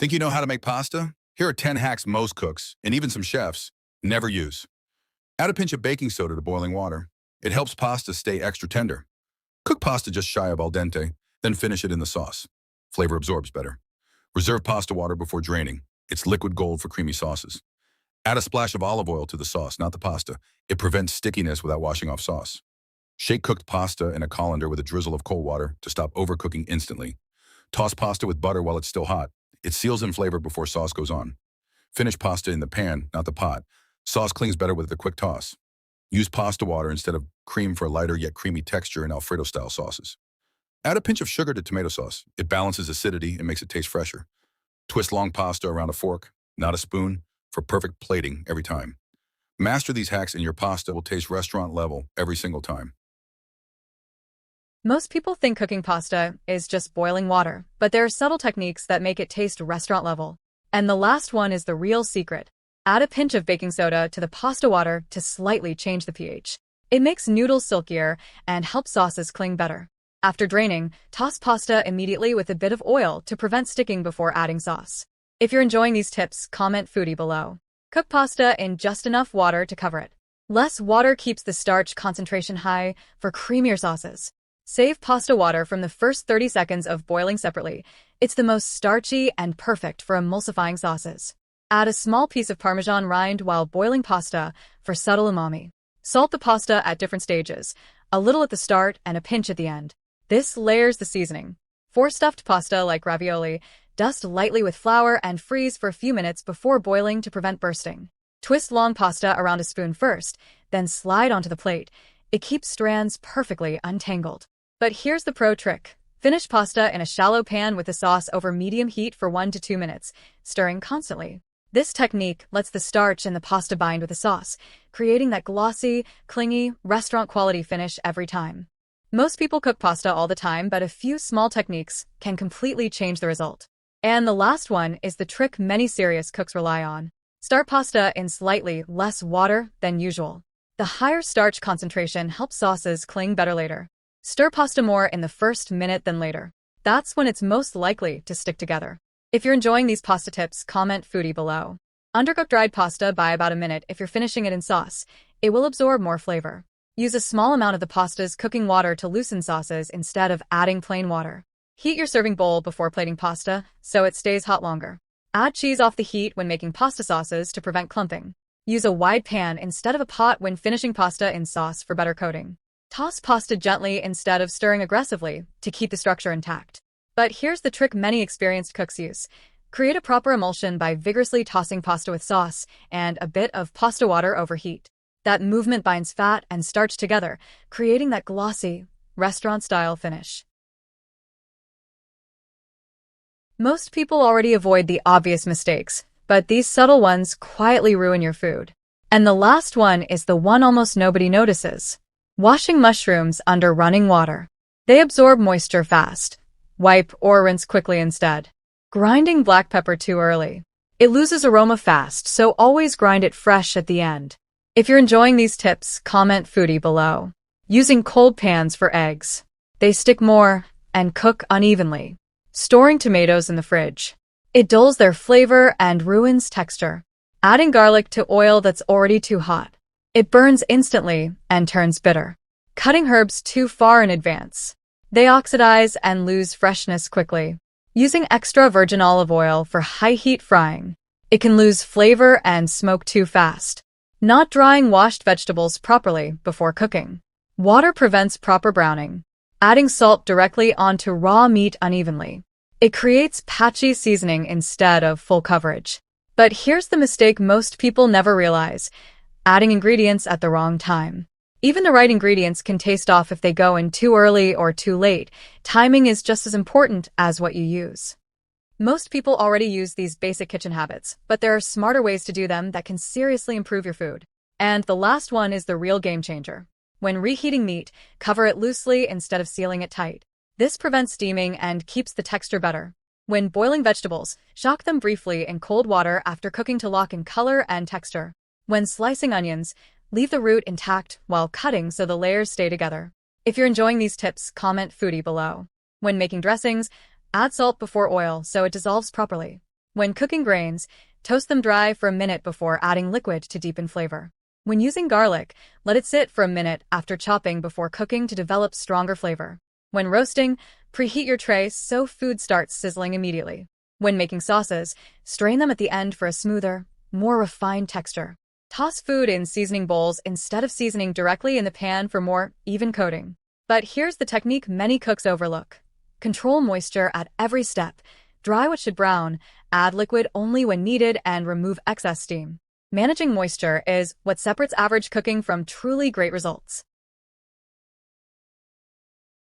Think you know how to make pasta? Here are 10 hacks most cooks, and even some chefs, never use. Add a pinch of baking soda to boiling water. It helps pasta stay extra tender. Cook pasta just shy of al dente, then finish it in the sauce. Flavor absorbs better. Reserve pasta water before draining. It's liquid gold for creamy sauces. Add a splash of olive oil to the sauce, not the pasta. It prevents stickiness without washing off sauce. Shake cooked pasta in a colander with a drizzle of cold water to stop overcooking instantly. Toss pasta with butter while it's still hot. It seals in flavor before sauce goes on. Finish pasta in the pan, not the pot. Sauce clings better with a quick toss. Use pasta water instead of cream for a lighter yet creamy texture in Alfredo-style sauces. Add a pinch of sugar to tomato sauce. It balances acidity and makes it taste fresher. Twist long pasta around a fork, not a spoon, for perfect plating every time. Master these hacks and your pasta will taste restaurant level every single time. Most people think cooking pasta is just boiling water, but there are subtle techniques that make it taste restaurant level. And the last one is the real secret. Add a pinch of baking soda to the pasta water to slightly change the pH. It makes noodles silkier and helps sauces cling better. After draining, toss pasta immediately with a bit of oil to prevent sticking before adding sauce. If you're enjoying these tips, comment foodie below. Cook pasta in just enough water to cover it. Less water keeps the starch concentration high for creamier sauces. Save pasta water from the first 30 seconds of boiling separately. It's the most starchy and perfect for emulsifying sauces. Add a small piece of Parmesan rind while boiling pasta for subtle umami. Salt the pasta at different stages, a little at the start and a pinch at the end. This layers the seasoning. For stuffed pasta like ravioli, dust lightly with flour and freeze for a few minutes before boiling to prevent bursting. Twist long pasta around a spoon first, then slide onto the plate. It keeps strands perfectly untangled. But here's the pro trick. Finish pasta in a shallow pan with the sauce over medium heat for 1 to 2 minutes, stirring constantly. This technique lets the starch in the pasta bind with the sauce, creating that glossy, clingy, restaurant-quality finish every time. Most people cook pasta all the time, but a few small techniques can completely change the result. And the last one is the trick many serious cooks rely on. Start pasta in slightly less water than usual. The higher starch concentration helps sauces cling better later. Stir pasta more in the first minute than later. That's when it's most likely to stick together. If you're enjoying these pasta tips, comment foodie below. Undercook dried pasta by about a minute if you're finishing it in sauce. It will absorb more flavor. Use a small amount of the pasta's cooking water to loosen sauces instead of adding plain water. Heat your serving bowl before plating pasta so it stays hot longer. Add cheese off the heat when making pasta sauces to prevent clumping. Use a wide pan instead of a pot when finishing pasta in sauce for better coating. Toss pasta gently instead of stirring aggressively to keep the structure intact. But here's the trick many experienced cooks use. Create a proper emulsion by vigorously tossing pasta with sauce and a bit of pasta water over heat. That movement binds fat and starch together, creating that glossy, restaurant-style finish. Most people already avoid the obvious mistakes, but these subtle ones quietly ruin your food. And the last one is the one almost nobody notices. Washing mushrooms under running water. They absorb moisture fast. Wipe or rinse quickly instead. Grinding black pepper too early. It loses aroma fast, so always grind it fresh at the end. If you're enjoying these tips, comment foodie below. Using cold pans for eggs. They stick more and cook unevenly. Storing tomatoes in the fridge. It dulls their flavor and ruins texture. Adding garlic to oil that's already too hot. It burns instantly and turns bitter. Cutting herbs too far in advance. They oxidize and lose freshness quickly. Using extra virgin olive oil for high-heat frying. It can lose flavor and smoke too fast. Not drying washed vegetables properly before cooking. Water prevents proper browning. Adding salt directly onto raw meat unevenly. It creates patchy seasoning instead of full coverage. But here's the mistake most people never realize. Adding ingredients at the wrong time. Even the right ingredients can taste off if they go in too early or too late. Timing is just as important as what you use. Most people already use these basic kitchen habits, but there are smarter ways to do them that can seriously improve your food. And the last one is the real game changer. When reheating meat, cover it loosely instead of sealing it tight. This prevents steaming and keeps the texture better. When boiling vegetables, shock them briefly in cold water after cooking to lock in color and texture. When slicing onions, leave the root intact while cutting so the layers stay together. If you're enjoying these tips, comment foodie below. When making dressings, add salt before oil so it dissolves properly. When cooking grains, toast them dry for a minute before adding liquid to deepen flavor. When using garlic, let it sit for a minute after chopping before cooking to develop stronger flavor. When roasting, preheat your tray so food starts sizzling immediately. When making sauces, strain them at the end for a smoother, more refined texture. Toss food in seasoning bowls instead of seasoning directly in the pan for more even coating. But here's the technique many cooks overlook. Control moisture at every step. Dry what should brown, add liquid only when needed, and remove excess steam. Managing moisture is what separates average cooking from truly great results.